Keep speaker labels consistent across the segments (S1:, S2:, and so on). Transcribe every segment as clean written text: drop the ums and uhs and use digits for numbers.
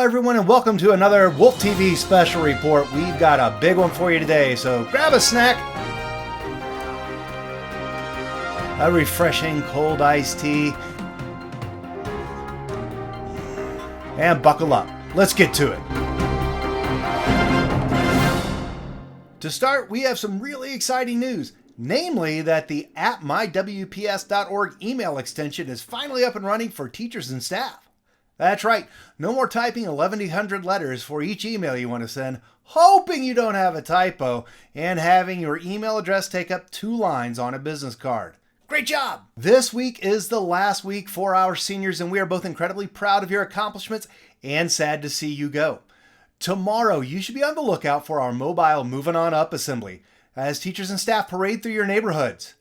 S1: everyone, and welcome to another Wolf TV special report. We've got a big one for you today, so grab a snack, a refreshing cold iced tea, and buckle up. Let's get to it. To start, we have some really exciting news, namely that the @mywps.org email extension is finally up and running for teachers and staff. That's right, no more typing 1,100 letters for each email you want to send, hoping you don't have a typo, and having your email address take up 2 lines on a business card. Great job! This week is the last week for our seniors, and we are both incredibly proud of your accomplishments and sad to see you go. Tomorrow, you should be on the lookout for our mobile Moving On Up assembly as teachers and staff parade through your neighborhoods.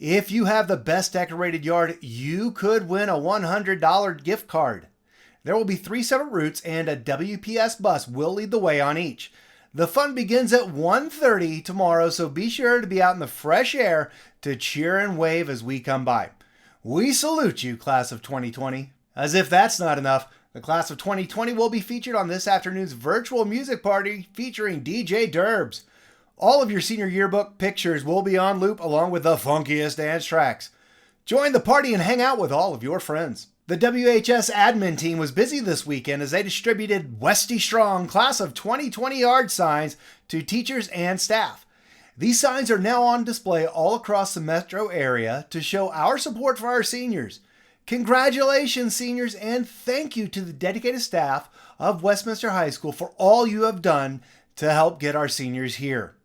S1: If you have the best decorated yard, you could win a $100 gift card. There will be 3 separate routes, and a WPS bus will lead the way on each. The fun begins at 1:30 tomorrow, so be sure to be out in the fresh air to cheer and wave as we come by. We salute you, class of 2020. As if that's not enough, the class of 2020 will be featured on this afternoon's virtual music party featuring DJ Derbs. All of your senior yearbook pictures will be on loop along with the funkiest dance tracks. Join the party and hang out with all of your friends. The WHS admin team was busy this weekend as they distributed Westie Strong class of 2020 yard signs to teachers and staff. These signs are now on display all across the metro area to show our support for our seniors. Congratulations, seniors, and thank you to the dedicated staff of Westminster High School for all you have done to help get our seniors here.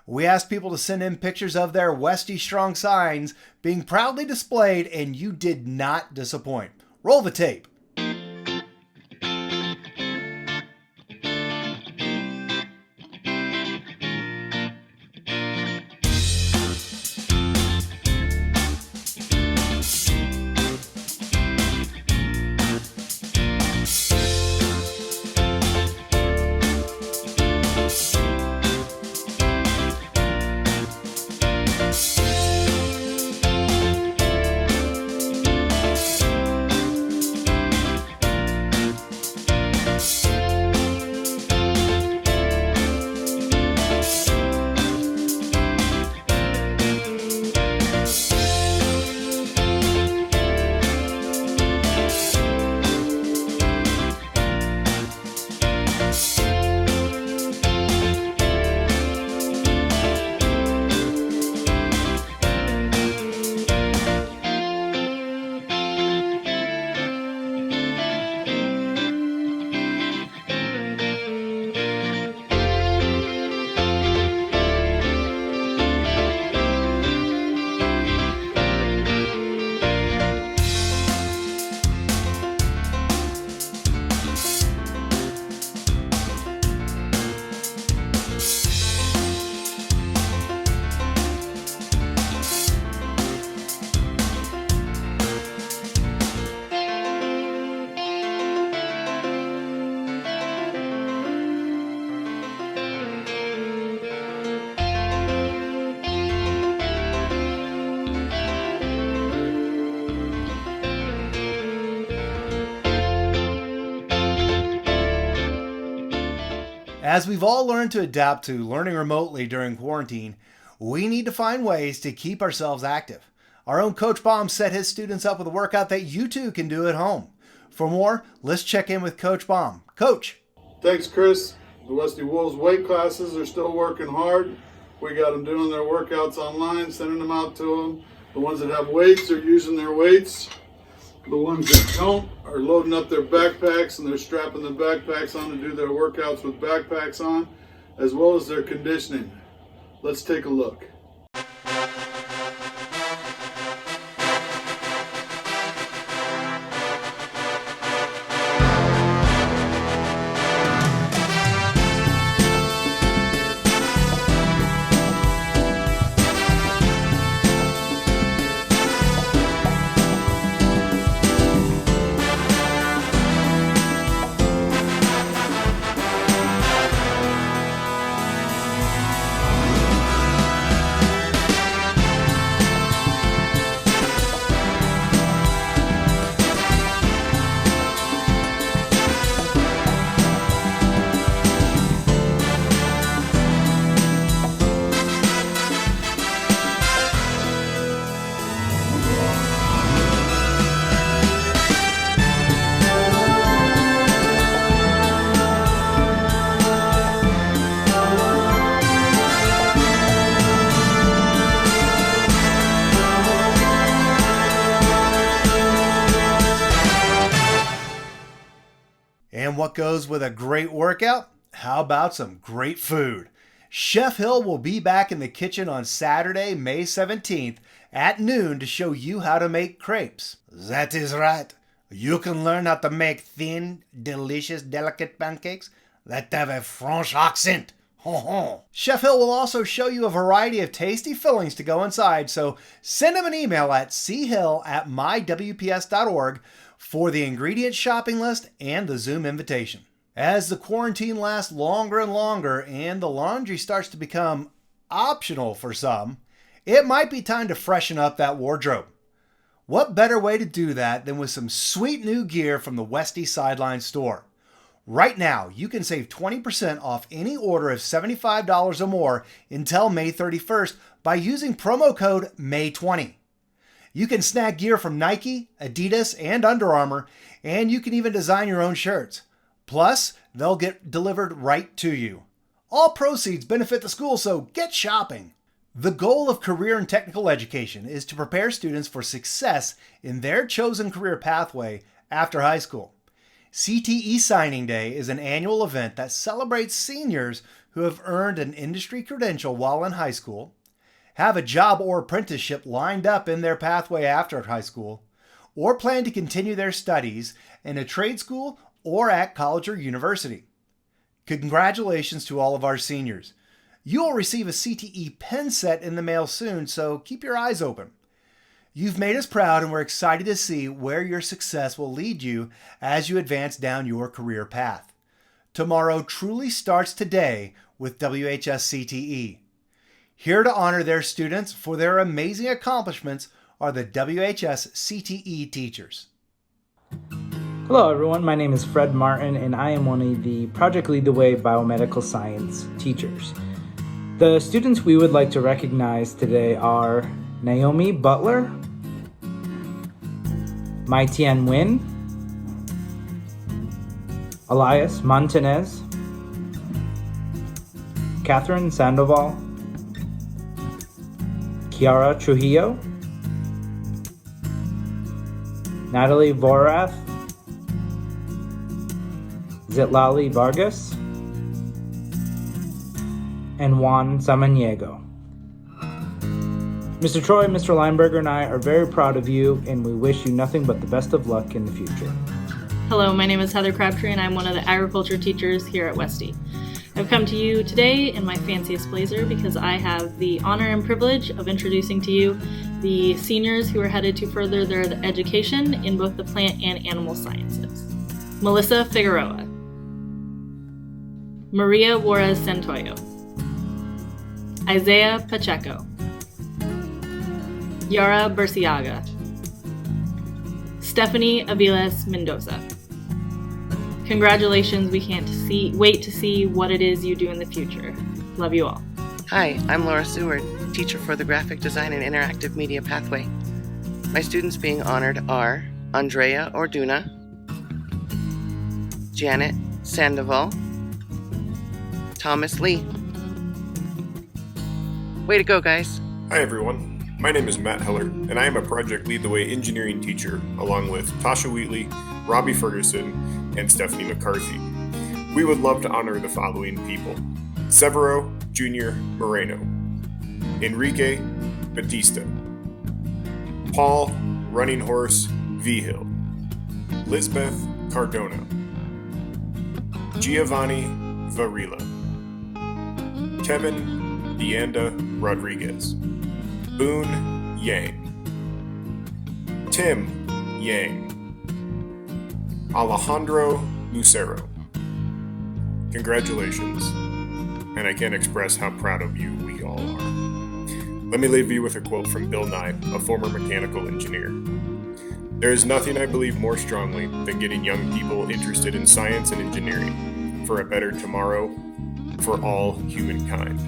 S1: We asked people to send in pictures of their Westie Strong signs being proudly displayed, and you did not disappoint. Roll the tape. As we've all learned to adapt to learning remotely during quarantine, we need to find ways to keep ourselves active. Our own Coach Baum set his students up with a workout that you too can do at home. For more, let's check in with Coach Baum. Coach.
S2: Thanks, Chris. The Westie Wolves weight classes are still working hard. We got them doing their workouts online, sending them out to them. The ones that have weights are using their weights. The ones that don't are loading up their backpacks, and they're strapping the backpacks on to do their workouts with backpacks on, as well as their conditioning. Let's take a look.
S1: And what goes with a great workout? How about some great food? Chef Hill will be back in the kitchen on Saturday, May 17th at noon to show you how to make crepes. That is right. You can learn how to make thin, delicious, delicate pancakes that have a French accent. Chef Hill will also show you a variety of tasty fillings to go inside, so send him an email at chill@mywps.org for the ingredient shopping list and the Zoom invitation. As the quarantine lasts longer and longer and the laundry starts to become optional for some, it might be time to freshen up that wardrobe. What better way to do that than with some sweet new gear from the Westie Sideline store? Right now, you can save 20% off any order of $75 or more until May 31st by using promo code MAY20. You can snag gear from Nike, Adidas, and Under Armour, and you can even design your own shirts. Plus, they'll get delivered right to you. All proceeds benefit the school, so get shopping. The goal of career and technical education is to prepare students for success in their chosen career pathway after high school. CTE Signing Day is an annual event that celebrates seniors who have earned an industry credential while in high school, have a job or apprenticeship lined up in their pathway after high school, or plan to continue their studies in a trade school or at college or university. Congratulations to all of our seniors. You will receive a CTE pen set in the mail soon, so keep your eyes open. You've made us proud, and we're excited to see where your success will lead you as you advance down your career path. Tomorrow truly starts today with WHS CTE. Here to honor their students for their amazing accomplishments are the WHS CTE teachers.
S3: Hello everyone, my name is Fred Martin and I am one of the Project Lead the Way Biomedical Science teachers. The students we would like to recognize today are Naomi Butler, Mai Tian Nguyen, Elias Montanez, Catherine Sandoval, Kiara Trujillo, Natalie Vorath, Zitlali Vargas, and Juan Samaniego. Mr. Troy, Mr. Lineberger, and I are very proud of you, and we wish you nothing but the best of luck in the future.
S4: Hello, my name is Heather Crabtree, and I'm one of the agriculture teachers here at Westie. I've come to you today in my fanciest blazer because I have the honor and privilege of introducing to you the seniors who are headed to further their education in both the plant and animal sciences. Melissa Figueroa, Maria Juarez Santoyo, Isaiah Pacheco, Yara Burciaga, Stephanie Aviles Mendoza. Congratulations, we can't wait to see what it is you do in the future. Love you all.
S5: Hi, I'm Laura Seward, teacher for the Graphic Design and Interactive Media Pathway. My students being honored are Andrea Orduna, Janet Sandoval, Thomas Lee. Way to go, guys.
S6: Hi everyone, my name is Matt Heller, and I am a Project Lead the Way engineering teacher, along with Tasha Wheatley, Robbie Ferguson, and Stephanie McCarthy. We would love to honor the following people: Severo Jr. Moreno, Enrique Batista, Paul Running Horse Vigil, Lisbeth Cardona, Giovanni Varela, Kevin Deanda Rodriguez, Boone Yang, Tim Yang, Alejandro Lucero. Congratulations, and I can't express how proud of you we all are. Let me leave you with a quote from Bill Nye, a former mechanical engineer. There is nothing I believe more strongly than getting young people interested in science and engineering for a better tomorrow for all humankind.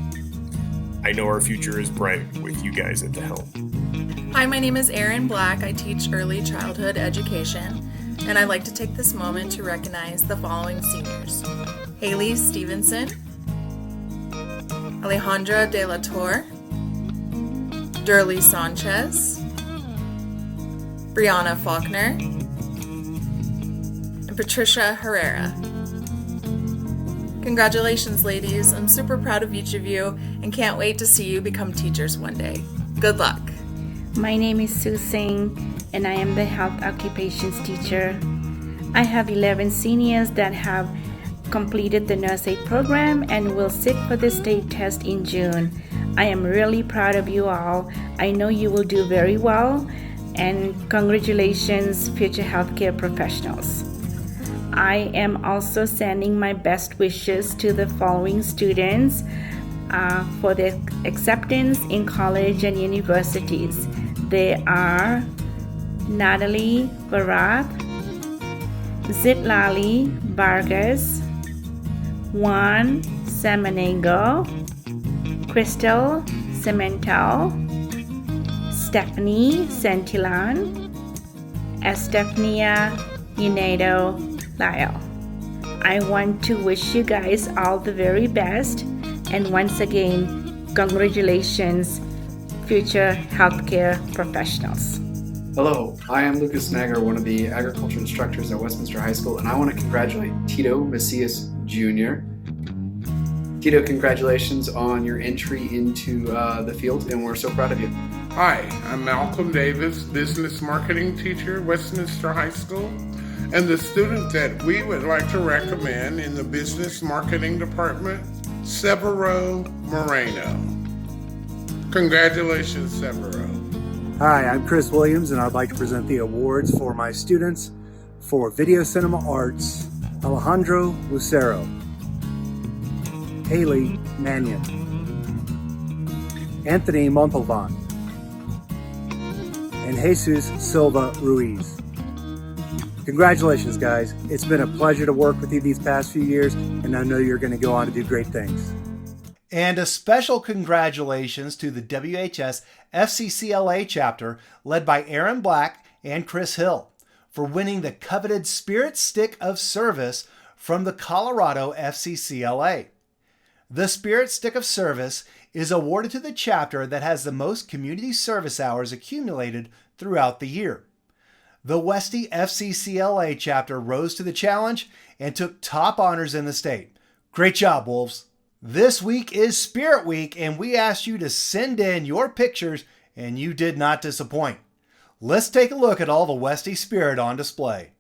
S6: I know our future is bright with you guys at the helm.
S7: Hi, my name is Erin Black. I teach early childhood education, and I'd like to take this moment to recognize the following seniors: Haley Stevenson, Alejandra De La Torre, Durley Sanchez, Brianna Faulkner, and Patricia Herrera. Congratulations, ladies. I'm super proud of each of you and can't wait to see you become teachers one day. Good luck.
S8: My name is Sue Singh and I am the health occupations teacher. I have 11 seniors that have completed the nurse aid program and will sit for the state test in June. I am really proud of you all. I know you will do very well, and congratulations, future healthcare professionals. I am also sending my best wishes to the following students for their acceptance in college and universities. They are Natalie Barath, Zitlali Vargas, Juan Samanego, Crystal Cemental, Stephanie Santillan, Estefania Unedo Lyle. I want to wish you guys all the very best, and once again, congratulations, future healthcare professionals.
S9: Hello, I am Lucas Snager, one of the agriculture instructors at Westminster High School, and I want to congratulate Tito Macias Jr. Tito, congratulations on your entry into the field, and we're so proud of you.
S10: Hi, I'm Malcolm Davis, business marketing teacher at Westminster High School, and the student that we would like to recommend in the business marketing department, Severo Moreno. Congratulations, Severo.
S11: Hi, I'm Chris Williams, and I'd like to present the awards for my students for Video Cinema Arts: Alejandro Lucero, Haley Mannion, Anthony Montalvan, and Jesus Silva Ruiz. Congratulations, guys. It's been a pleasure to work with you these past few years, and I know you're going to go on to do great things.
S1: And a special congratulations to the WHS FCCLA chapter led by Aaron Black and Chris Hill for winning the coveted Spirit Stick of Service from the Colorado FCCLA. The Spirit Stick of Service is awarded to the chapter that has the most community service hours accumulated throughout the year. The Westie FCCLA chapter rose to the challenge and took top honors in the state. Great job, Wolves! This week is Spirit Week, and we asked you to send in your pictures, and you did not disappoint. Let's take a look at all the Westie spirit on display.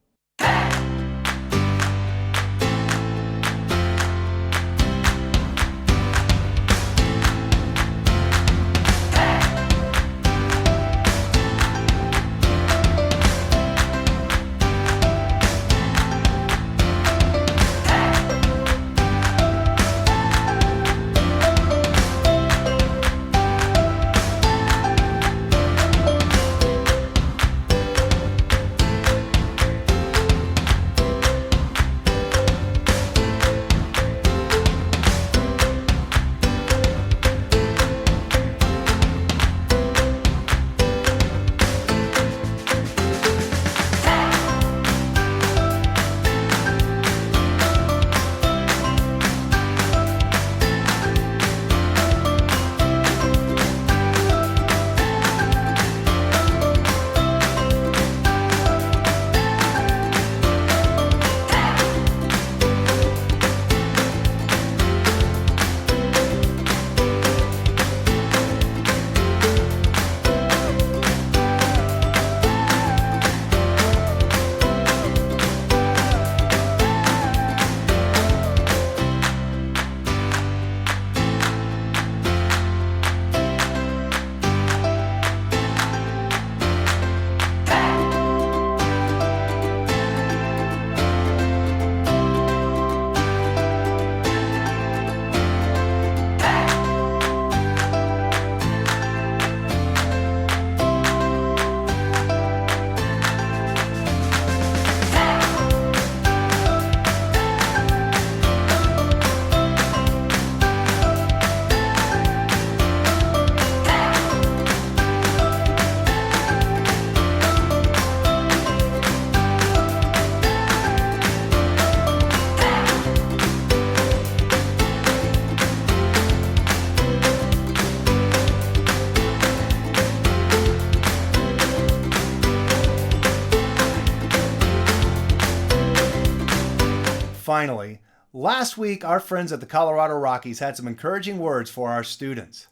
S1: Finally, Last week, our friends at the Colorado Rockies had some encouraging words for our students.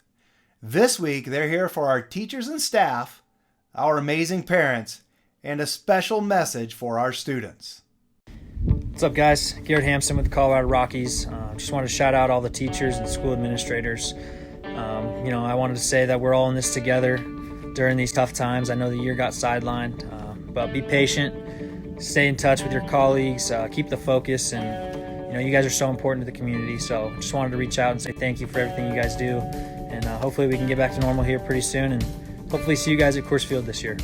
S1: This week, they're here for our teachers and staff, our amazing parents, and a special message for our students.
S12: What's up, guys? Garrett Hampson with the Colorado Rockies. Just wanted to shout out all the teachers and school administrators. I wanted to say that we're all in this together during these tough times. I know the year got sidelined, but be patient, stay in touch with your colleagues, keep the focus, and you guys are so important to the community. So just wanted to reach out and say thank you for everything you guys do, and hopefully we can get back to normal here pretty soon, and hopefully see you guys at Coors Field this year.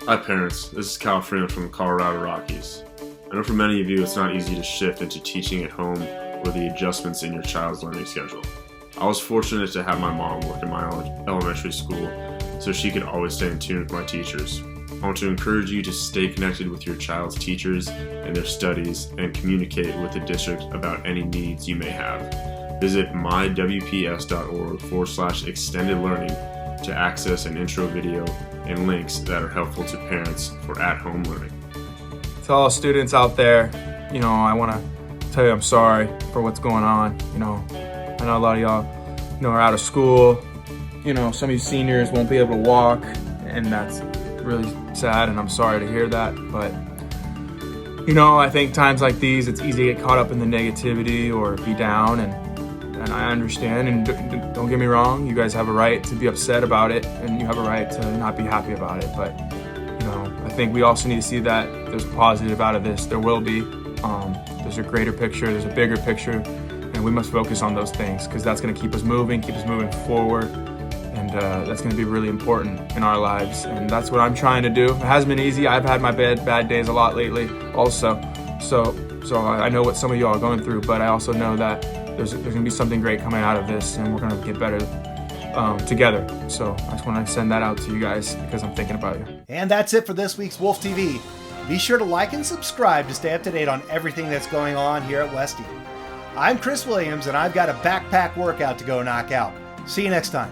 S13: Hi parents, this is Kyle Freeman from the Colorado Rockies. I know for many of you it's not easy to shift into teaching at home or the adjustments in your child's learning schedule. I was fortunate to have my mom work in my elementary school so she could always stay in tune with my teachers. I want to encourage you to stay connected with your child's teachers and their studies and communicate with the district about any needs you may have. Visit mywps.org/extended learning to access an intro video and links that are helpful to parents for at-home learning.
S14: To all students out there, I want to tell you I'm sorry for what's going on. I know a lot of y'all, are out of school. Some of you seniors won't be able to walk, and that's really sad, and I'm sorry to hear that. But, I think times like these, it's easy to get caught up in the negativity or be down, and I understand, and don't get me wrong, you guys have a right to be upset about it, and you have a right to not be happy about it. But, I think we also need to see that there's a positive out of this. There will be. There's a greater picture, there's a bigger picture, and we must focus on those things because that's going to keep us moving forward, and that's going to be really important in our lives, and that's what I'm trying to do. It hasn't been easy. I've had my bad days a lot lately also, so I know what some of y'all are going through, but I also know that there's going to be something great coming out of this, and we're going to get better together. So I just want to send that out to you guys because I'm thinking about you.
S1: And that's it for this week's Wolf TV. Be sure to like and subscribe to stay up to date on everything that's going on here at Westie. I'm Chris Williams, and I've got a backpack workout to go knock out. See you next time.